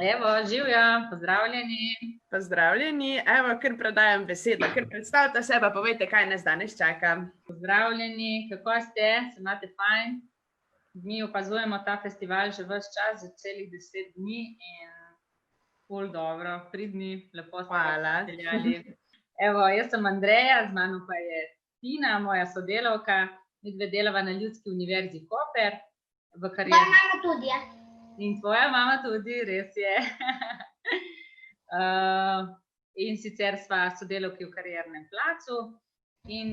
Evo, živjo, pozdravljeni. Pozdravljeni, evo, kar predajam besedo, kar predstavite se, pa povejte, kaj nas danes čaka. Pozdravljeni, kako ste? Se imate fajn? Mi opazujemo ta festival že ves čas, za celih 10 dni in ful dobro, pridni, lepo ste speljali. Evo, jaz sem Andreja, z mano pa je Tina, moja sodelavka, mi dve delava na Ljudski univerzi Koper. Moja mama tudi, ja. In tvoja mama tudi, res je. In sicer sva sodelavki v kariernem placu in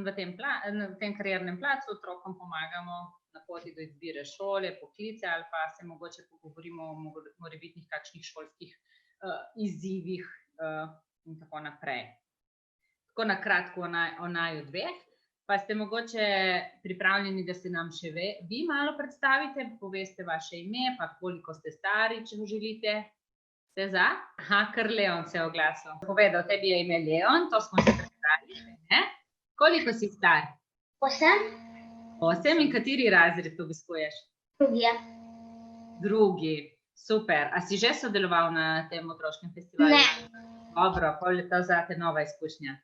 v tem kariernem placu otrokom pomagamo na poti do izbire šole, poklice ali pa se mogoče pogovorimo o morebitnih kakšnih šolskih izzivih in tako naprej. Tako na kratko o naju dveh. Pa ste mogoče pripravljeni, da se nam še vi malo predstavite, poveste vaše ime, pa koliko ste stari, če želite. Ste za? Aha, kar Leon se je oglasil. Povedal, tebi je ime Leon, to smo že predstavili, ne? Koliko si star? 8. 8 in kateri razred obiskuješ? Drugi, ja. Drugi, super. A si že sodeloval na tem otroškem festivalu? Ne. Dobro, pol je to zate nova izkušnja.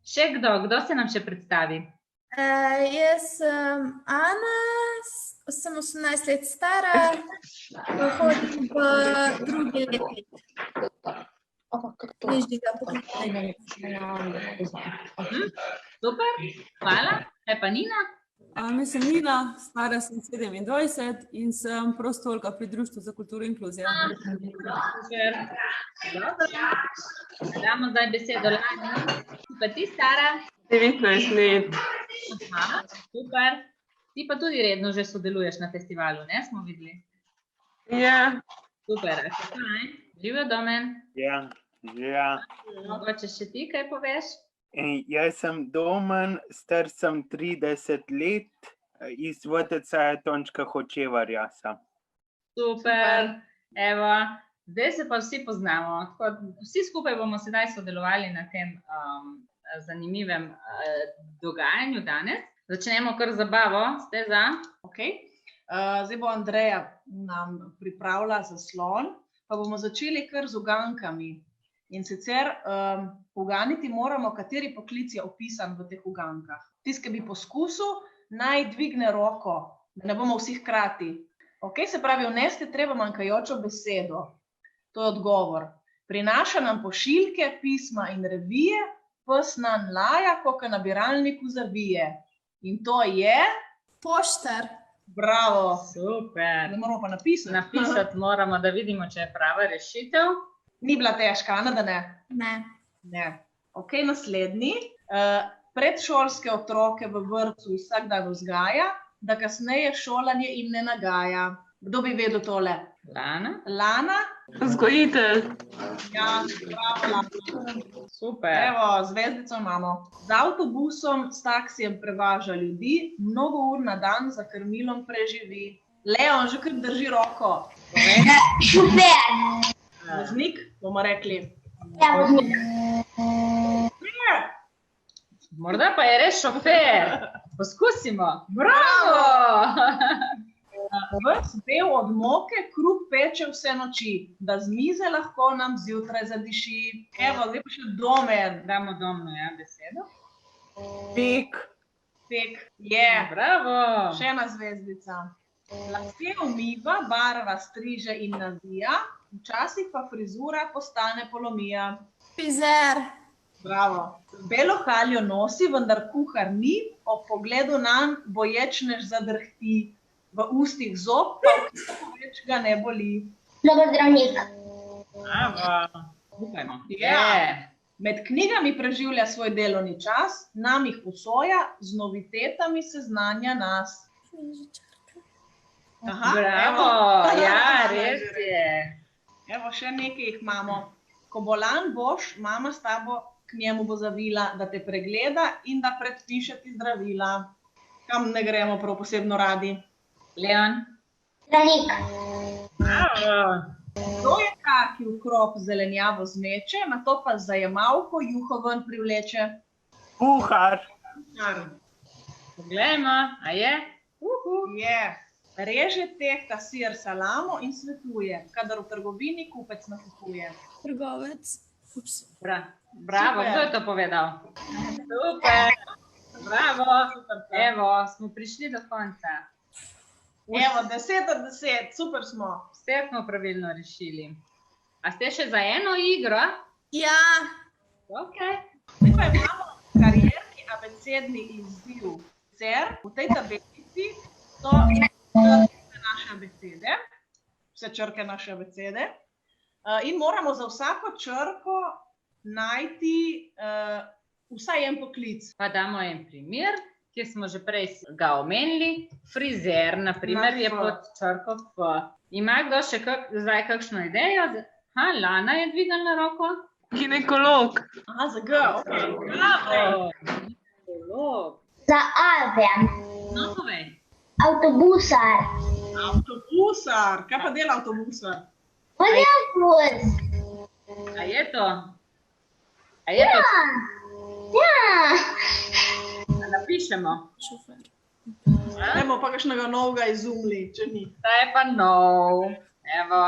Še kdo se nam še predstavi? Jaz sem Ana, sem 18 let stara, hodim v drugi letnik. Nižjega poklica. Super, hvala. Kaj pa Nina? Sem Nina, stara sem 27 in sem prostovoljka pri Društvu za kulturo in inkluzijo. Super, dobro. Damo zdaj besedo Lani. Pa ti stara? 19 let. Aha, super. Ti pa tudi redno že sodeluješ na festivalu, ne? Smo videli. Ja. Super, a se kaj? Živjo Domen? Ja. Mogoče še ti kaj poveš? Jaz sem Domen, star sem 30 let, iz VTC Tončka Hočevarja sem. Super, evo, zdaj se pa vsi poznamo. Vsi skupaj bomo sedaj sodelovali na tem zanimivem dogajanju danes. Začnemo kar zabavo, ste za? Okay. Zdaj bo Andreja nam pripravila zaslon, pa bomo začeli kar z ugankami. In sicer uganiti moramo, kateri poklic je opisan v teh ugankah. Tisti, ki bi poskusil, naj dvigne roko, da ne bomo vsi hkrati. Okay, se pravi, vnesti treba manjkajočo besedo. To je odgovor. Prinaša nam pošiljke, pisma in revije, pes nam laja, koka nabiralniku zavije. In to je? Poštar. Bravo. Super. Ne moramo pa napisati. Napisati moramo, da vidimo, če je prava rešitev. Ni bila težka, da ne? Ne. Ok, naslednji. Predšolske otroke v vrtcu vsak dan vzgaja, da kasneje šolanje jim ne nagaja. Kdo bi vedel tole? Lana. Lana? Vzgojitelj. Ja, bravo, Lana. Super. Evo, zvezdico imamo. Z avtobusom, s taksijem prevaža ljudi, mnogo ur na dan za krmilom preživi. Leon, že kar drži roko. Šofer. Voznik, bomo rekli. Ja, voznik. Morda pa je res šofer. Poskusimo. Bravo! Ves bel od moke, kruh peče vse noči, da z mize lahko nam zjutraj zadiši. Evo, zdaj pa še Domen. Damo Domno, ja, besedo. Pek. Pek, je. Bravo! Še ena zvezdica. Lase umiva, barva striže in navija, včasih pa frizura postane polomija. Frizer. Bravo. Belo haljo nosi, vendar kuhar ni, ob pogledu nanj boječnež zadrhti. V ustih zob, pa več ga ne boli. Zobozdravnik. Bravo. Upajmo. Med knjigami preživlja svoj delovni čas, nam jih posoja, z novitetami seznanja nas. Aha, Bravo, ja, res je. Evo, še nekaj jih imamo. Ko bolan boš, mama s tabo k njemu bo zavila, da te pregleda in da predpiše ti zdravila. Kam ne gremo prav posebno radi? Leon. Zdravnik. Bravo. Kdo je ta, ki v krop zelenjavo zmeče, nato pa z zajemalko juho ven privleče? Kuhar. Poglejmo, a je? Je. Reže, tehta sir, salamo in svetuje, kadar v trgovini kupec nakupuje. Trgovec. Ups. Bravo, Super. kdo je to povedal? Super, bravo. Evo, smo prišli do konca. Evo, 10 od 10, super smo. Vse smo pravilno rešili. A ste še za eno igro? Ja. Ok. Zdaj pa imamo karierni abecedni izziv. Sicer v tej tabelici so črke naše abecede, vse črke naše abecede, in moramo za vsako črko najti vsaj en poklic. Pa damo en primer, ki smo že prej ga omenili. Frizer, na primer, je pod črko F. Ima kdo še zdaj kakšno idejo? Lana je dvignila roko. Ginekolog. Aha, za G, ok. Bravo. Ginekolog. Za A vem. No, povej. Avtobusar. Avtobusar. Kaj pa dela avtobusar? Avtobus. A je to? A je to? Ja. A napišemo. Šofer. Dajmo pa kakšnega novega izumili, če ni. Ta je pa nov. Evo.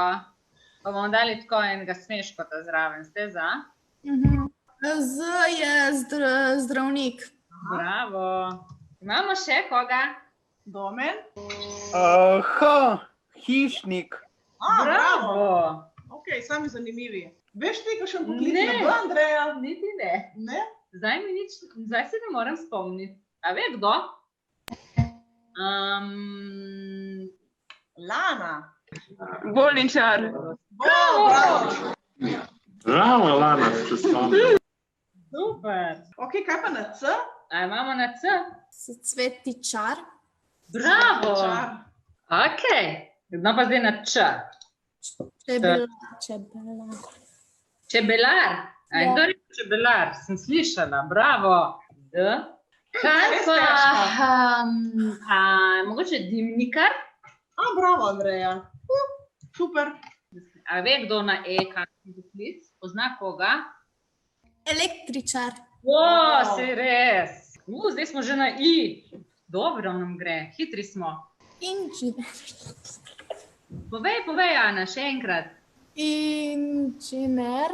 Pa bomo dali tako enega smeškota zraven. Ste za? Z je zdravnik. Bravo. Imamo še koga? Domen? Hišnik. Bravo. Bravo. Ok, sami zanimivi. Veš ti, kakšen poklic Ne. na B, Andreja? Niti ne. Ne? Zdaj se ne morem spomniti. A ve kdo? Lana. Bolničar. Bravo. Bravo, Lana, se spomnim. Super. Ok, kaj pa na C? A imamo na C? Cvetičar. Bravo. Čar. Ok. No pa zdaj na Č. Čebelar. Čebelar. A kdo je čebelar? Sem slišala. Bravo. D. Kaj Res pa? težko. Mogoče dimnikar? Bravo, Andreja. Super. A ve kdo na E kakšen poklic? Pozna koga? Električar. Si res. Zdaj smo že na I. Dobro nam gre. Hitri smo. Inženir. Povej, Ana, še enkrat. Inženir.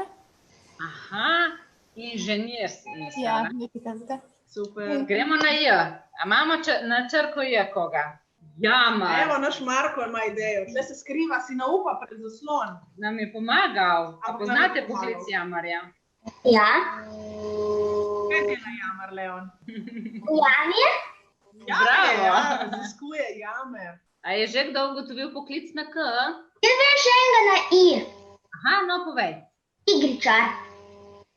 Aha, inženir si mislila. Ja, nekaj takega. Super. Gremo na J. A imamo na črko J koga? Jamar. Evo, naš Marko ima idejo. Tle se skriva, si naupa pred zaslon. Nam je pomagal. A Ampak poznate nam je pomagal. poklic jamarja? Ja. Kaj dela jamar, Leon? Janje? Bravo. Ja, raziskuje jame. A je že kdo ugotovil poklic na K? Jaz vem še enega na I. Aha, no povej. Igričar.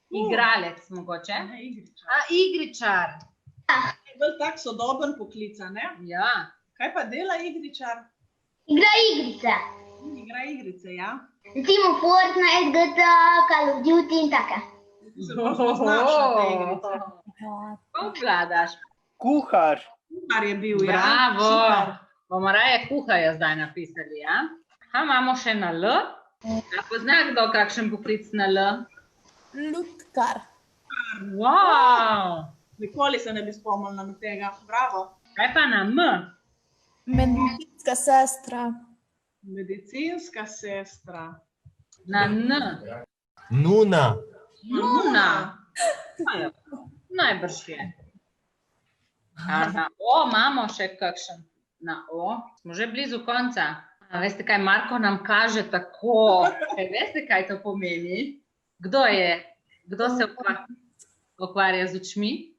Igralec mogoče? Ne, igričar. A, igričar. Je bolj tak sodoben poklic, a ne? Ja. Kaj pa dela igričar? Igra igrice. Igra igrice, ja? Recimo Fortnite, GTA, Call of Duty in take. Se pa spoznaš na te igrice. Kako vladaš? Kuhar. Kuhar je bil, ja? Bravo. Super. Bomo raje kuharja zdaj napisali, ja? Imamo še na L. A pozna kdo kakšen poklic na L? Lutkar. Wow. Nikoli se ne bi spomnila na tega. Bravo. Kaj pa na M? Medicinska sestra. Medicinska sestra. Na N? Nuna. Nuna. Najbrž je. A na O imamo še kakšen? Na O? Smo že blizu konca. A veste kaj, Marko nam kaže tako. Veste kaj to pomeni? Kdo je? Kdo se ukvarja z očmi?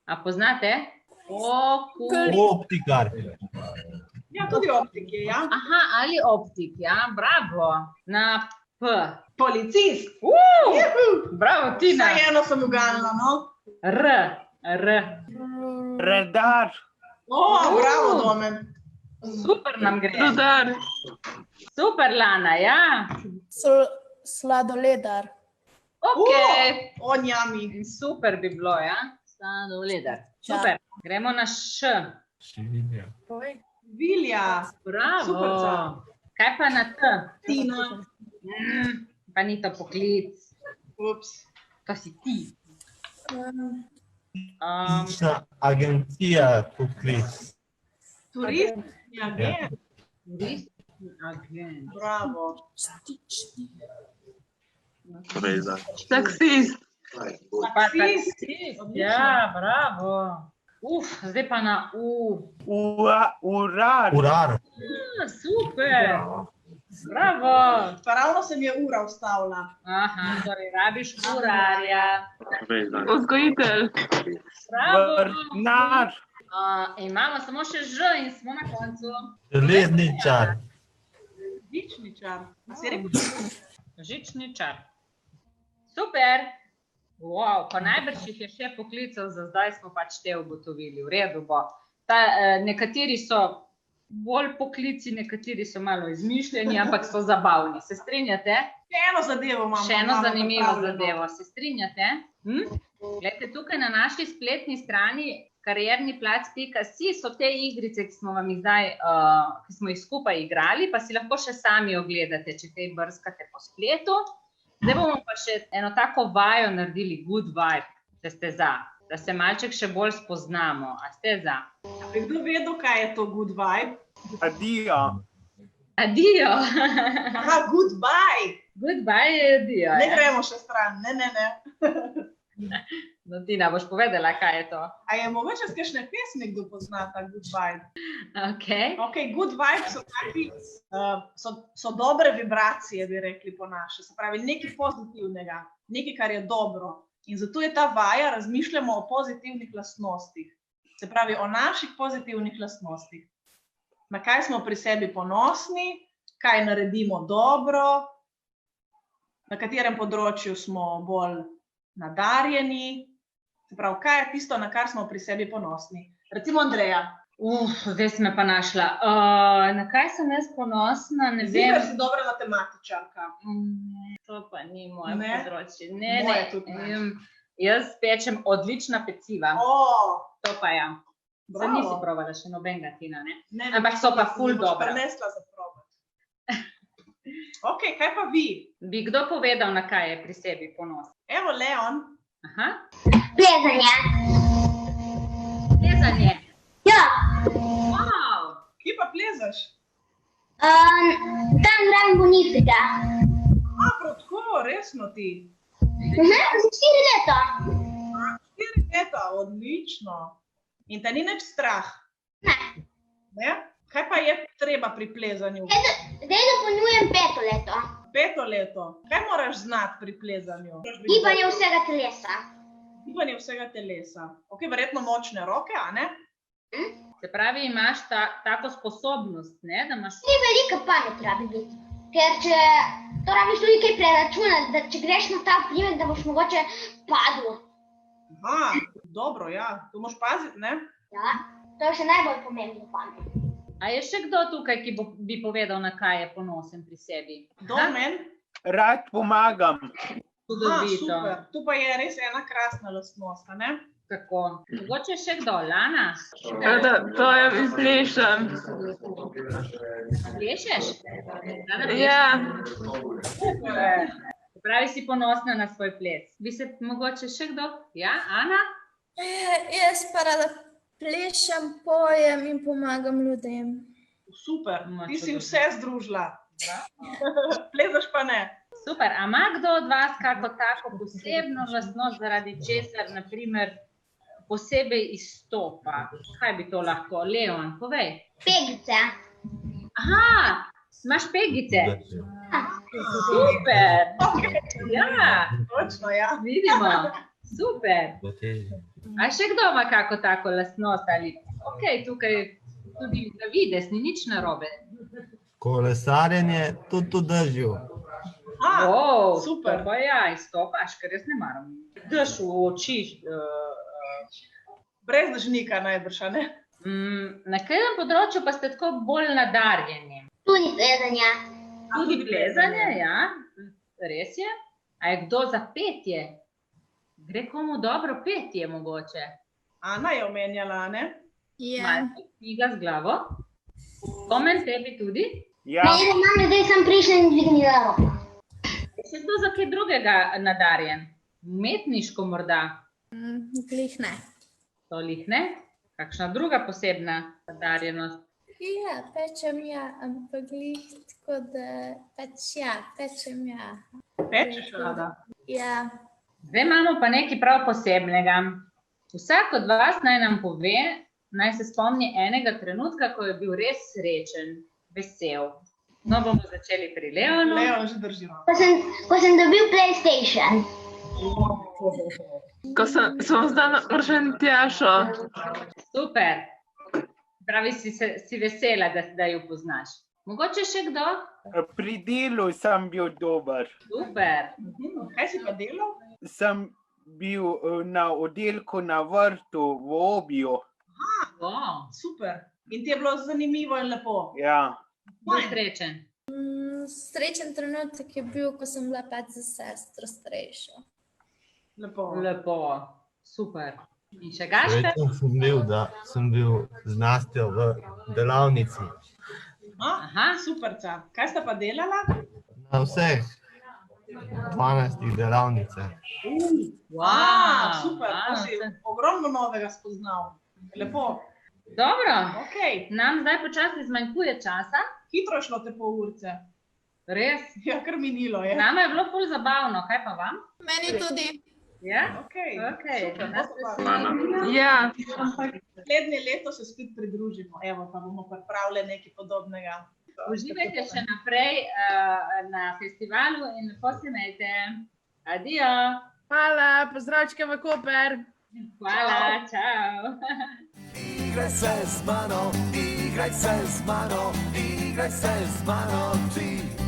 A poznate? Optikar. Ja, tudi optik je, ja? Aha, ali optik, ja, bravo. Na P. Policist. Bravo, Tina. Vsaj eno sem uganila, no? R. Redar. Bravo, Domen. Super nam gre. Rudar. Super, Lana, ja. Sladoledar. Ok. Onjami. Super bi bilo, ja. Sladoledar. Super. Gremo na Š. Vilja. Bravo. Superca. Kaj pa na T? Tina. Pa ni to poklic. Ups. To si ti. Agencija poklic. Turistični agent. Turistični agent. Bravo. Stični. Taksist. Pa taksist, ja, bravo. Zdaj pa na U. Urar. Urar. Super. Bravo. Pa ravno se mi je ura ustavila. Aha, torej rabiš urarja. Vzgojitelj. Bravo. Vrtnar. Imamo samo še Ž in smo na koncu. Železničar. Žičničar. A si rekel? Žičničar. Super. Wow, pa najbrž jih je še poklical, za zdaj smo pač te ugotovili. V redu bo. Nekateri so bolj poklici, nekateri so malo izmišljeni, ampak so zabavni. Se strinjate? Še eno zadevo imamo. Še eno zanimivo zadevo. Se strinjate? Glejte, tukaj na naši spletni strani karierniplac.si so te igrice, ki smo vam jih zdaj, ki smo jih skupaj igrali, pa si lahko še sami ogledate, če kaj brskate po spletu. Zdaj bomo pa še eno tako vajo naredili, good vibe, če ste za, da se malček še bolj spoznamo. A ste za? A bi kdo vedel, kaj je to good vibe? Adijo. Adijo. Aha, goodbye. Goodbye je adijo. Ne gremo še stran, ne. No, Tina, boš povedala, kaj je to? A je mogoče s kakšne pesmi kdo pozna ta good vibe? Ok. Good vibe so taki, so dobre vibracije, bi rekli po naše. Se pravi, nekaj pozitivnega, nekaj, kar je dobro. In zato je ta vaja, razmišljamo o pozitivnih lastnostih. Se pravi, o naših pozitivnih lastnostih. Na kaj smo pri sebi ponosni, kaj naredimo dobro, na katerem področju smo bolj nadarjeni. Se pravi, kaj je tisto, na kar smo pri sebi ponosni? Recimo Andreja. Zdaj si me pa našla. Na kaj sem jaz ponosna, ne vem. Zdaj, si dobra matematičarka. To pa ni moje Ne? področje. Moje tudi ne. Jaz pečem odlična peciva. To pa ja. Zdaj Bravo. nisi provala še nobenega, Tina, ne? Ne, Ampak so pa ful mi boš dobra. prinesla za probati. Ok, kaj pa vi? Bi kdo povedal, na kaj je pri sebi ponos? Evo, Leon. Aha. Plezanje. Plezanje. Ja, Wow. Kje pa plezaš? tam zraven Bonifika. Prav tako, resno ti. Za 4 leta. 4 leta, odlično. In te ni nič strah? Ne? Kaj pa je treba pri plezanju? Zdaj dopolnjujem 5 leto. 5 leto. Kaj moraš znati pri plezanju? Gibanje vsega telesa. Gibanje vsega telesa. Ok, verjetno močne roke, a ne? Se pravi, imaš tako sposobnost, ne? Da imaš... Ni velika pamet rabi biti. Ker če to rabiš tudi kaj preračunati, da če greš na ta primer, da boš mogoče padel. Aha, dobro, ja. To moraš paziti, ne? Ja, to je še najbolj pomembno pamet. A je še kdo tukaj, ki bi povedal, na kaj je ponosen pri sebi? Domen? Rad pomagam. Čudovito. Super. Tu pa je res ena krasna lastnost, a ne? Kako? Mogoče še kdo? Lana? To je plešem. Plešeš? Ja. Super. Se pravi, si ponosna na svoj ples. Bi se mogoče še kdo? Ja, Ana? Jaz pa rada plešem, pojem in pomagam ljudem. Super. Ti si vse združila. Plezaš pa ne. Super. A ima kdo od vas kako tako posebno lastnost, zaradi česar, na primer, posebej izstopa? Kaj bi to lahko? Leon, povej. Pegice. Aha, imaš pegice? Super. Ja, Točno, ja. vidimo. Super. A še kdo ima kako tako lastnost? Ali, ok, tukaj tudi na vides, ni nič narobe. Kolesarjenje tudi držijo. Wow, super. To pa ja, izstopaš, ker jaz ne maram. Daš v oči. Brez dežnika najbrž, a ne? Na katerem področju pa ste tako bolj nadarjeni? Tudi plezanje. Tudi plezanje, ja. Res je. A je kdo za petje? Gre komu dobro petje mogoče? Ana je omenjala, a ne? Ja. Malce knjiga z glavo. Komen, tebi tudi? Ja, Meni da mame zdaj sem prišla in dvignila roko. Je še kdo za kaj drugega nadarjen? Umetniško morda? Glih ne. To lih ne? Kakšna druga posebna nadarjenost? Ja, pečem ampak glih tako, da pečem Pečeš rada? Ja, Zdaj imamo pa nekaj prav posebnega. Vsak od vas naj nam pove, naj se spomni enega trenutka, ko je bil res srečen, vesel. No, bomo začeli pri Leonu. Leon že drži roko. Ko sem dobil PlayStation. Ko sem zdaj navržen Tjašo. Super. Pravi, si vesela, da jo poznaš. Mogoče še kdo? Pri delu sem bil dober. Super. Kaj si pa delal? Sem bil na oddelku na vrtu v Obju. Wow. Super. In ti je bilo zanimivo in lepo. Ja. Bil srečen. srečen trenutek je bil, ko sem bila pač za sestro starejšo. Lepo. Lepo. Super. In še Gašper? Srečen sem bil, da sem bil z Nastjo v delavnici. Aha, superca. Kaj sta pa delala? Na vseh 12 delavnicah. Super, pa si ogromno novega spoznal. Lepo. Dobro, Okay. nam zdaj počasi zmanjkuje časa. Hitro je šlo te pol urce. Res? Ja, kar minilo je. Nama je bilo ful zabavno, kaj pa vam? Meni tudi. Ja? Okay. Super, nas to pa- veseli. Ja, Naslednje leto se spet pridružimo. Evo, pa bomo pripravili nekaj podobnega. Uživajte še naprej na festivalu in lepo se imejte. Adijo. hvala, pozdravčke v Koper. Hvala, čau. Igraj se z mano, igraj se z mano, igraj se z mano ti.